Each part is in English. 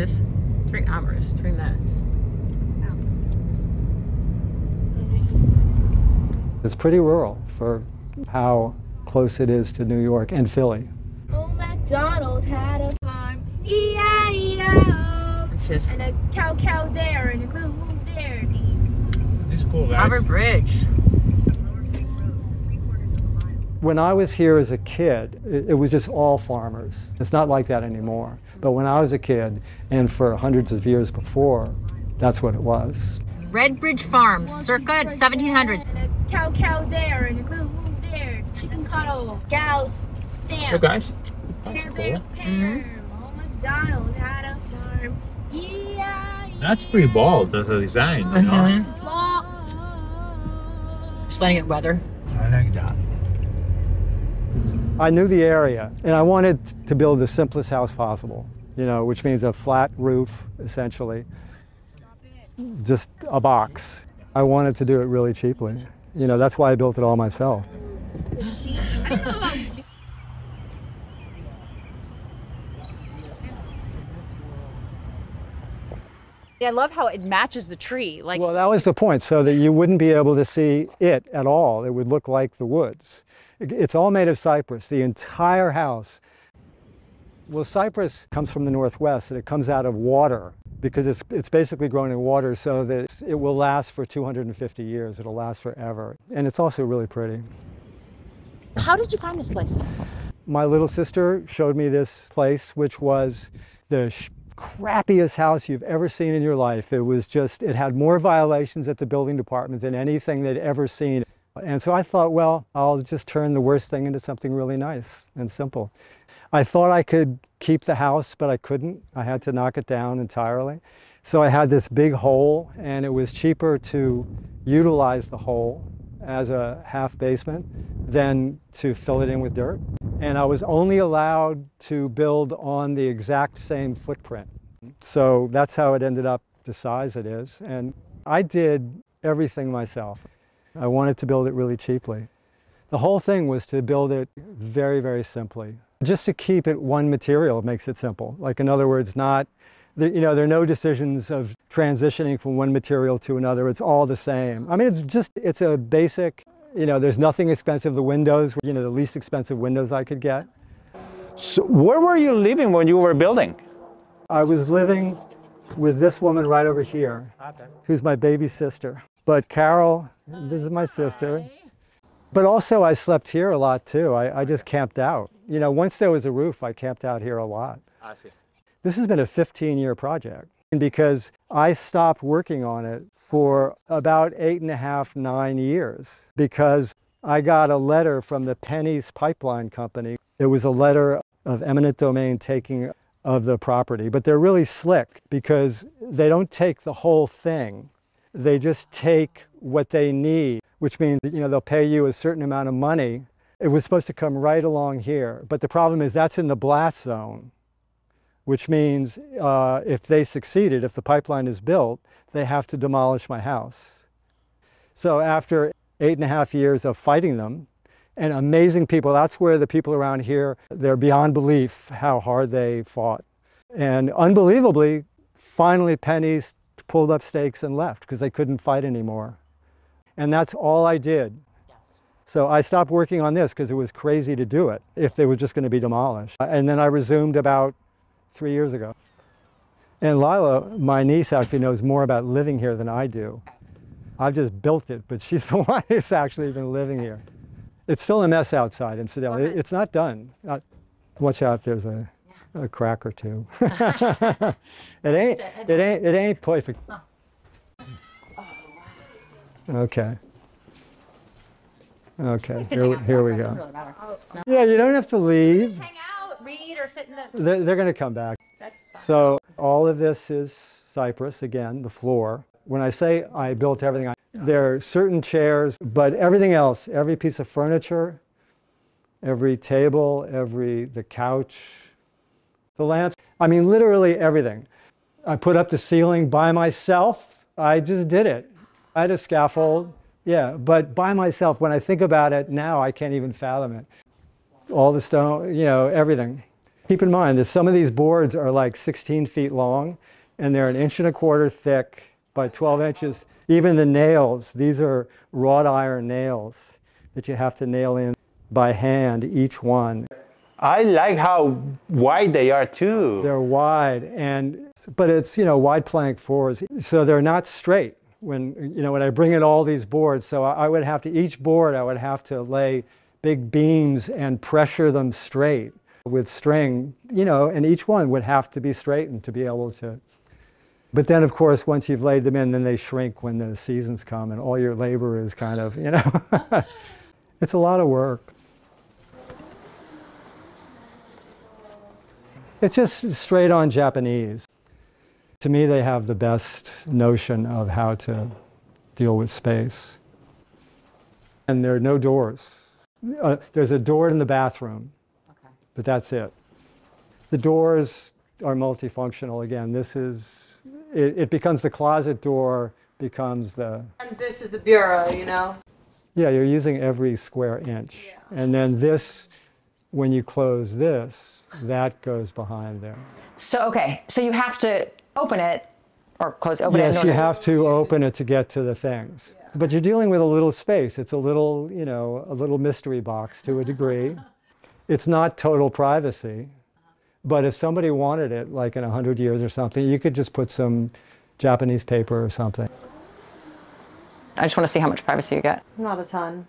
is? 3 hours, 3 minutes. It's pretty rural for how close it is to New York and Philly. Old MacDonald had a farm, E-I-E-I-O. It's just And a cow there, and a moo there. This is cool, guys. Harvard Bridge. When I was here as a kid, it was just all farmers. It's not like that anymore. But when I was a kid, and for hundreds of years before, that's what it was. Redbridge Farms, circa 1700s. And a cow there, and a moo there. Chicken cuddles, gals, stamp. Hey guys, that's Pear, cool. pear. Old MacDonald had a farm, E-I-E-I-O. That's pretty bold, that's a design, you know? Just letting it weather. I like that. I knew the area, and I wanted to build the simplest house possible, you know, which means a flat roof, essentially. Just a box. I wanted to do it really cheaply. You know, that's why I built it all myself. Yeah, I love how it matches the tree. Like, Well, that was the point, so that you wouldn't be able to see it at all. It would look like the woods. It's all made of cypress, the entire house. Well, cypress comes from the Northwest, and it comes out of water because it's basically grown in water so that it will last for 250 years. It'll last forever. And it's also really pretty. how did you find this place? My little sister showed me this place, which was the crappiest house you've ever seen in your life. It was just, it had more violations at the building department than anything they'd ever seen. And so I thought, well, I'll just turn the worst thing into something really nice and simple. I thought I could keep the house, but I couldn't. I had to knock it down entirely. So I had this big hole, and it was cheaper to utilize the hole as a half basement than to fill it in with dirt. And I was only allowed to build on the exact same footprint. So that's how it ended up the size it is. And I did everything myself. I wanted to build it really cheaply. The whole thing was to build it very, very simply. Just to keep it one material makes it simple. Like, in other words, not, you know, there are no decisions of transitioning from one material to another. It's all the same. I mean, it's a basic, you know, there's nothing expensive. The windows, you know, the least expensive windows I could get. So where were you living when you were building? I was living with this woman right over here, who's my baby sister. But Carol, this is my sister. But also I slept here a lot too. I just camped out. You know, once there was a roof, I camped out here a lot. I see. This has been a 15-year project. And because I stopped working on it for about 8.5, 9 years, because I got a letter from the Penny's Pipeline Company. It was a letter of eminent domain taking of the property, but they're really slick because they don't take the whole thing. They just take what they need, which means, you know, they'll pay you a certain amount of money. It was supposed to come right along here, but the problem is that's in the blast zone, which means if they succeeded, if the pipeline is built, they have to demolish my house. So after 8.5 years of fighting them, and amazing people, that's where the people around here, they're beyond belief how hard they fought. And unbelievably, finally Penny's pulled up stakes and left because they couldn't fight anymore. And that's all I did. So I stopped working on this because it was crazy to do it if they were just going to be demolished. And then I resumed about 3 years ago. And Lila, my niece, actually knows more about living here than I do. I've just built it, but she's the one who's actually been living here. It's still a mess outside, incidentally. It's not done. Watch out, there's a crack or two. It ain't perfect. Okay. Okay, here we go. Yeah, you don't have to leave. Just hang out, read, or sit in the... They're going to come back. That's fine. So all of this is cypress, again, the floor. When I say I built everything, there are certain chairs, but everything else, every piece of furniture, every table, the couch, the lamps, I mean, literally everything. I put up the ceiling by myself. I just did it. I had a scaffold, yeah, but by myself. When I think about it now, I can't even fathom it. All the stone, you know, everything. Keep in mind that some of these boards are like 16 feet long, and they're 1.25 inches thick by 12 inches. Even the nails, these are wrought iron nails that you have to nail in by hand, each one. I like how wide they are too. They're wide, but it's, wide plank floors, so they're not straight. When I bring in all these boards, so I would have to, each board I would have to lay big beams and pressure them straight with string, and each one would have to be straightened to be able to. But then, of course, once you've laid them in, then they shrink when the seasons come, and all your labor is kind of, it's a lot of work. It's just straight on Japanese. To me, they have the best notion of how to deal with space. And there are no doors. There's a door in the bathroom, okay, but that's it. The doors are multifunctional. Again, this is, it becomes the closet door, becomes the... And this is the bureau, Yeah, you're using every square inch. Yeah. And then this, when you close this, that goes behind there. So, okay, so you have to open it or open it. Yes, you have to open it to get to the things. Yeah. But you're dealing with a little space. It's a little, a little mystery box to a degree. It's not total privacy. But if somebody wanted it, like in 100 years or something, you could just put some Japanese paper or something. I just want to see how much privacy you get. Not a ton.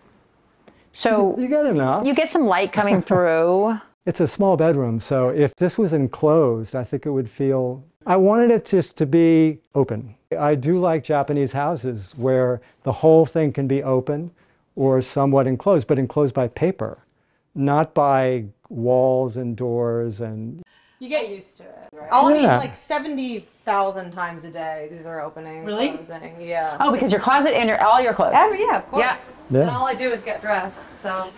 So you get enough. You get some light coming through. It's a small bedroom, so if this was enclosed, I think it would feel... I wanted it just to be open. I do like Japanese houses where the whole thing can be open or somewhat enclosed, but enclosed by paper, not by walls and doors and... You get used to it, right? I mean, like 70,000 times a day, these are opening, really? Closing. Yeah. Oh, because your closet and all your clothes. Yeah, of course. Yeah. And all I do is get dressed, so...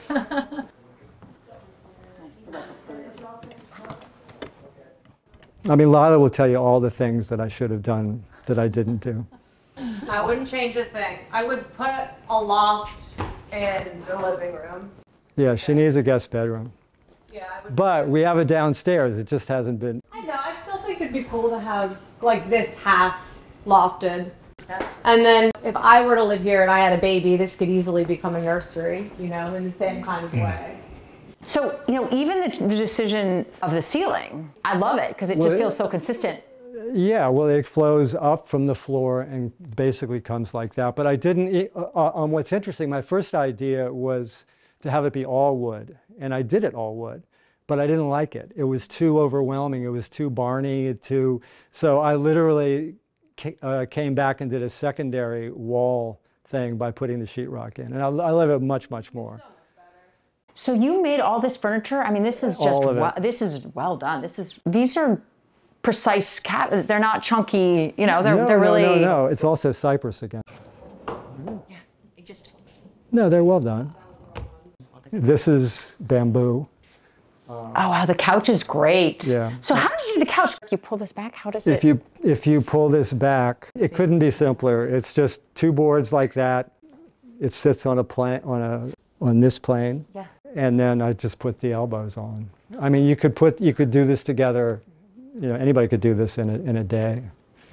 I mean, Lila will tell you all the things that I should have done that I didn't do. I wouldn't change a thing. I would put a loft in the living room. Yeah, she needs a guest bedroom. Yeah, I would. But we have it downstairs. It just hasn't been. I know. I still think it'd be cool to have like this half lofted. And then if I were to live here and I had a baby, this could easily become a nursery, in the same kind of way. So, even the decision of the ceiling, I love it because it just feels so consistent. Yeah, well, it flows up from the floor and basically comes like that. But I didn't, what's interesting, my first idea was to have it be all wood. And I did it all wood, but I didn't like it. It was too overwhelming. It was too barny, so I literally came back and did a secondary wall thing by putting the sheetrock in. And I love it much, much more. So you made all this furniture? I mean, this is just, this is well done. These are precise they're not chunky, they're really... No, it's also Cypress again. Yeah, it just... No, they're well done. This is bamboo. Oh, wow, the couch is great. Yeah. So how did you do the couch? If you pull this back, how does it... If you pull this back, it couldn't be simpler. It's just two boards like that. It sits on a plane, on this plane. Yeah. And then I just put the elbows on. I mean, you could do this together. Anybody could do this in a day.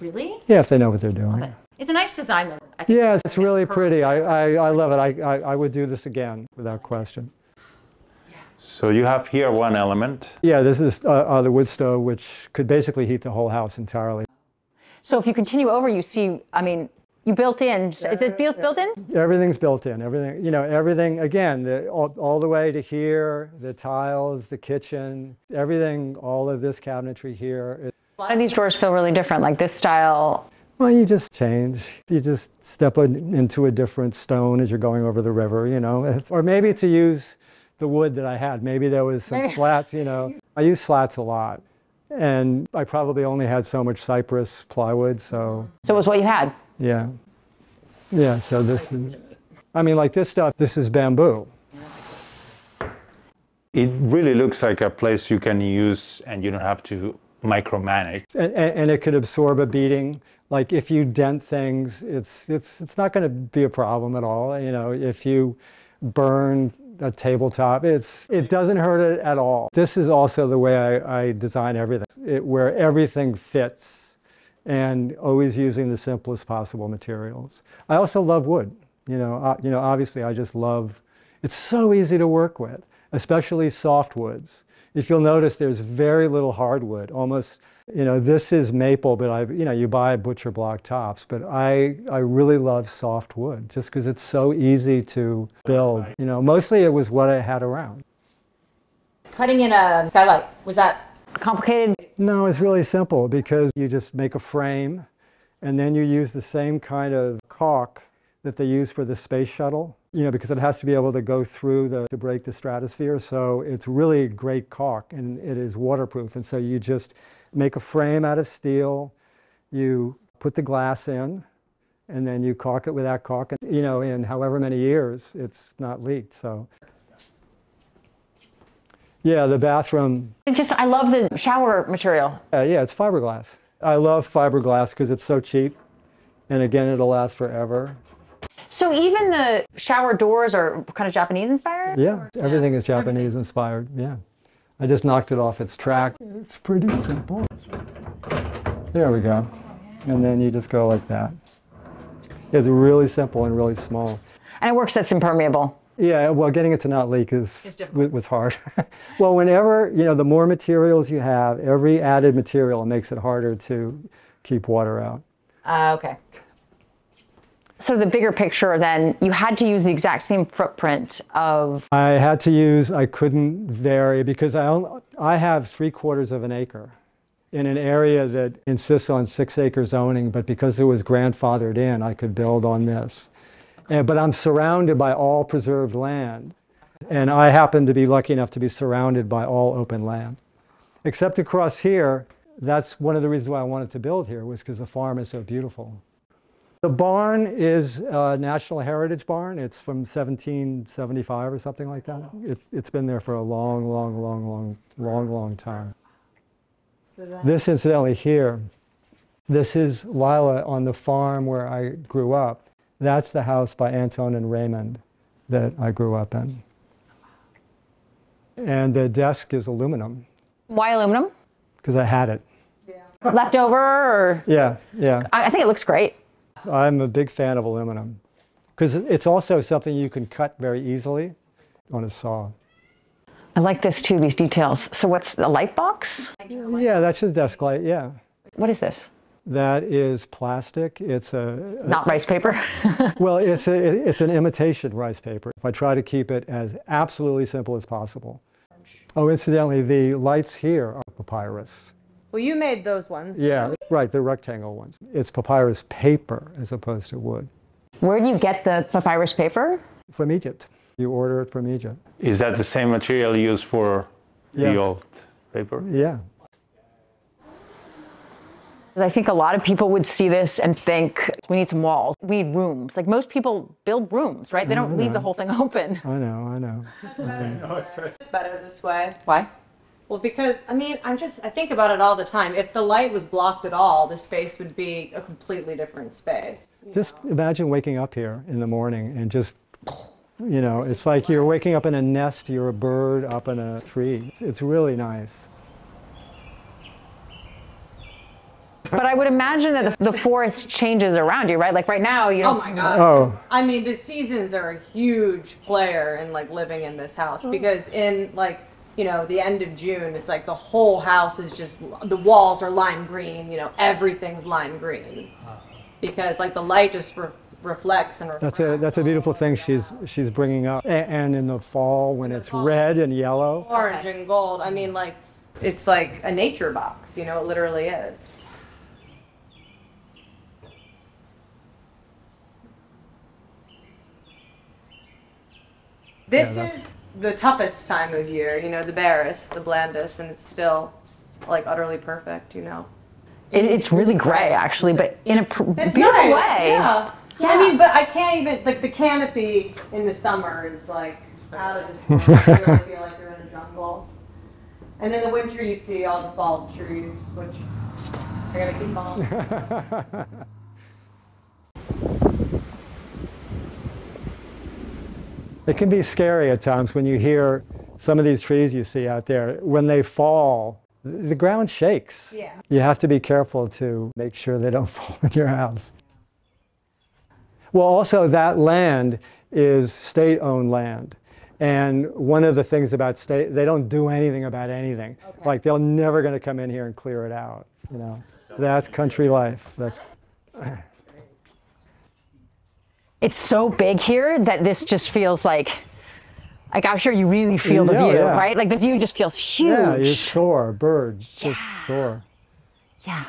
Really? Yeah, if they know what they're doing. It's a nice design, though. I think yeah, it's really pretty. I love it. I would do this again without question. So you have here one element. Yeah, this is the wood stove, which could basically heat the whole house entirely. So if you continue over, you see, I mean, you built in. Is it built in? Everything's built in. Everything, everything, again, all the way to here, the tiles, the kitchen, everything, all of this cabinetry here. A lot of these drawers feel really different, like this style. Well, you just change. You just step into a different stone as you're going over the river, Or maybe to use the wood that I had. Maybe there was some slats, I use slats a lot. And I probably only had so much Cypress plywood, so... So it was what you had? Yeah. Yeah, so this is... I mean, like this stuff, this is bamboo. It really looks like a place you can use and you don't have to micromanage. And it could absorb a beating. Like if you dent things, it's not going to be a problem at all. If you burn a tabletop. It doesn't hurt it at all. This is also the way I design everything, where everything fits and always using the simplest possible materials. I also love wood. Obviously I just love, it's so easy to work with, especially softwoods. If you'll notice, there's very little hardwood, almost, this is maple, but you buy butcher block tops, but I really love soft wood just because it's so easy to build. Mostly it was what I had around. Cutting in a skylight, was that complicated? No, it's really simple because you just make a frame and then you use the same kind of caulk that they use for the space shuttle, because it has to be able to go through to break the stratosphere. So it's really great caulk and it is waterproof. And so you just make a frame out of steel, you put the glass in, and then you caulk it with that caulk. And, in however many years, it's not leaked. So, yeah, the bathroom. I love the shower material. Yeah, it's fiberglass. I love fiberglass because it's so cheap. And again, it'll last forever. So even the shower doors are kind of Japanese inspired? Yeah, everything is Japanese inspired, yeah. I just knocked it off its track. It's pretty simple. There we go. And then you just go like that. It's really simple and really small. And it works that's impermeable. Yeah, well, getting it to not leak was hard. Well, whenever, the more materials you have, every added material makes it harder to keep water out. Okay. So the bigger picture then, you had to use the exact same footprint of... I couldn't vary because I have 3/4 of an acre in an area that insists on 6-acre zoning, but because it was grandfathered in, I could build on this. But I'm surrounded by all preserved land, and I happen to be lucky enough to be surrounded by all open land. Except across here, that's one of the reasons why I wanted to build here, was because the farm is so beautiful. The barn is a National Heritage barn. It's from 1775 or something like that. It's been there for a long time. So this, incidentally, here, this is Lila on the farm where I grew up. That's the house by Anton and Raymond that I grew up in. And the desk is aluminum. Why aluminum? Because I had it. Yeah. Leftover or? Yeah. I think it looks great. I'm a big fan of aluminum because it's also something you can cut very easily on a saw. I like this too, these details. So what's the light box? Yeah, that's just desk light, yeah. What is this? That is plastic. It's not rice paper? Well, it's an imitation rice paper. I try to keep it as absolutely simple as possible. Oh, incidentally, the lights here are papyrus. Well, you made those ones. Yeah, right, the rectangle ones. It's papyrus paper as opposed to wood. Where do you get the papyrus paper? From Egypt. You order it from Egypt. Is that the same material used for the old paper? Yeah. I think a lot of people would see this and think, we need some walls, we need rooms. Like most people build rooms, right? They don't leave the whole thing open. I know. It's better this way. Why? Well, because, I think about it all the time. If the light was blocked at all, the space would be a completely different space. Just imagine waking up here in the morning and just, it's like you're waking up in a nest, you're a bird up in a tree. It's really nice. But I would imagine that the forest changes around you, right? Like right now, you don't... Oh my God. Oh. The seasons are a huge player in living in this house because in the end of June, it's like the whole house is just, the walls are lime green, everything's lime green. Because the light just reflects and reflects. That's a beautiful thing she's bringing up. And in the fall when it's red and yellow. Orange and gold. It's like a nature box, it literally is. This is the toughest time of year, the barest, the blandest, and it's still utterly perfect, It's really gray actually, but in a beautiful way. Yeah. But I can't even, the canopy in the summer is out of this world. You really feel like you're in a jungle. And in the winter you see all the fall trees, which are going to keep falling. It can be scary at times when you hear some of these trees you see out there. When they fall, the ground shakes. Yeah. You have to be careful to make sure they don't fall in your house. Well, also that land is state-owned land. And one of the things about state, they don't do anything about anything. Okay. Like they're never going to come in here and clear it out. You know, that's country life. That's. It's so big here that this just feels like out here you really feel the view, right? Like the view just feels huge. Yeah, you soar, birds just soar. Yeah.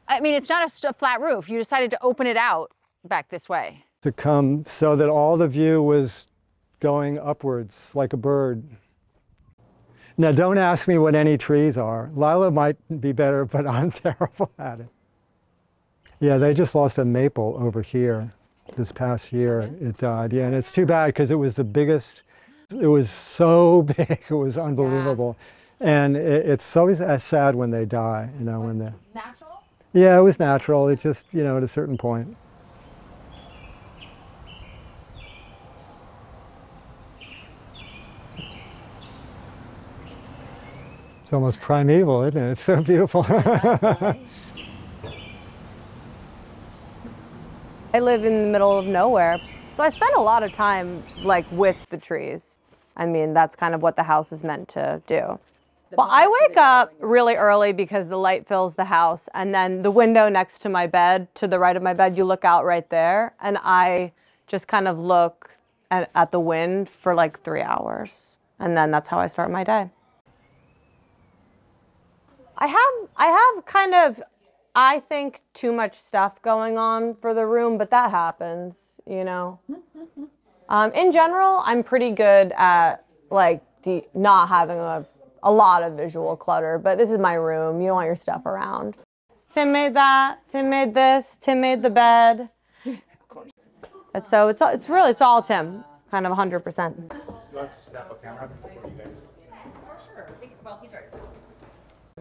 I mean, it's not a flat roof. You decided to open it out back this way. To come so that all the view was going upwards like a bird. Now, don't ask me what any trees are. Lila might be better, but I'm terrible at it. Yeah, they just lost a maple over here this past year. It died. Yeah, and it's too bad because it was the biggest. It was so big. It was unbelievable. Yeah. And it's so sad when they die, you know, when they're... Natural? Yeah, it was natural. It just, you know, at a certain point. It's almost primeval, isn't it? It's so beautiful. I live in the middle of nowhere, so I spend a lot of time like with the trees. I mean, that's kind of what the house is meant to do. Well, I wake up really early because the light fills the house, and then the window next to my bed, to the right of my bed, you look out right there, and I just kind of look at the wind for like 3 hours, and then that's how I start my day. I have kind of, I think, too much stuff going on for the room, but that happens, you know. In general, I'm pretty good at like not having a lot of visual clutter, but this is my room. You don't want your stuff around. Tim made that, Tim made this, Tim made the bed. And so it's all Tim, kind of 100%.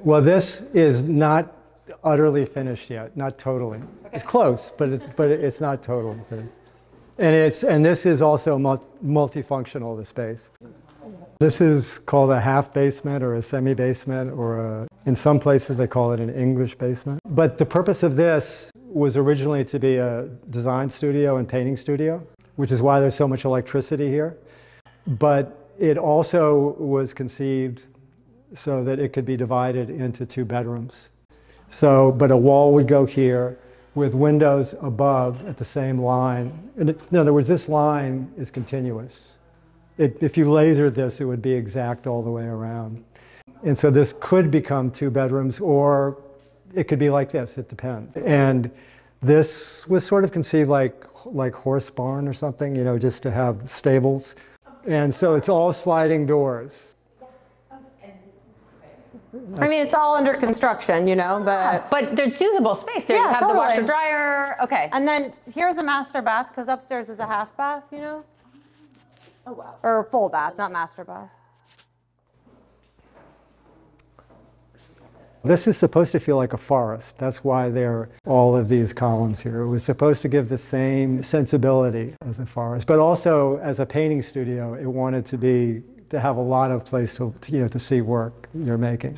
Well, this is not utterly finished yet, not totally. Okay. It's close, but it's not totally finished. And this is also multifunctional, the space. This is called a half basement or a semi-basement, or in some places they call it an English basement. But the purpose of this was originally to be a design studio and painting studio, which is why there's so much electricity here. But it also was conceived so that it could be divided into 2 bedrooms. So, but a wall would go here with windows above at the same line. And in other words, this line is continuous. If you lasered this, it would be exact all the way around. And so this could become 2 bedrooms, or it could be like this, it depends. And this was sort of conceived like horse barn or something, you know, just to have stables. And so it's all sliding doors. I mean, it's all under construction, you know, but there's usable space there. Yeah, you have totally. the washer dryer. Okay. And then here's a master bath, because upstairs is a half bath, you know? Oh, wow. Or full bath, not master bath. This is supposed to feel like a forest. That's why there are all of these columns here. It was supposed to give the same sensibility as a forest, but also as a painting studio, it wanted to have a lot of place to see work you're making.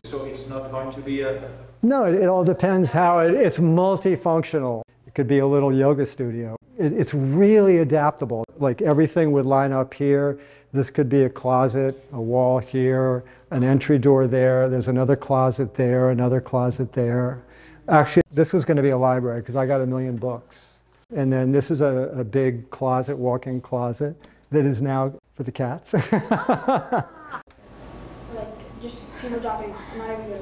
So it's not going to be a... No, it all depends how it's multifunctional. It could be a little yoga studio. It's really adaptable. Like everything would line up here. This could be a closet, a wall here, an entry door there. There's another closet there, another closet there. Actually, this was going to be a library because I got 1 million books. And then this is a big closet, walk-in closet, that is now for the cats. Like, just people dropping, not even good.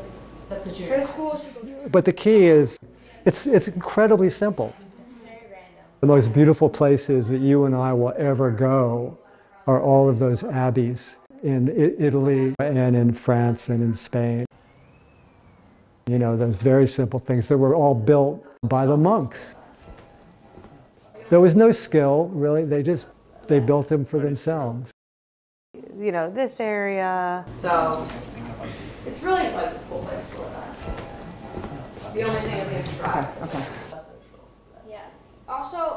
That's the Her school should go. But the key is, it's incredibly simple. Very random. The most beautiful places that you and I will ever go are all of those abbeys in Italy and in France and in Spain. You know, those very simple things that were all built by the monks. There was no skill, really. They built them for themselves. You know, this area. So it's really like a cool place to live at. The only thing is you have to drive. Okay. Yeah. Also,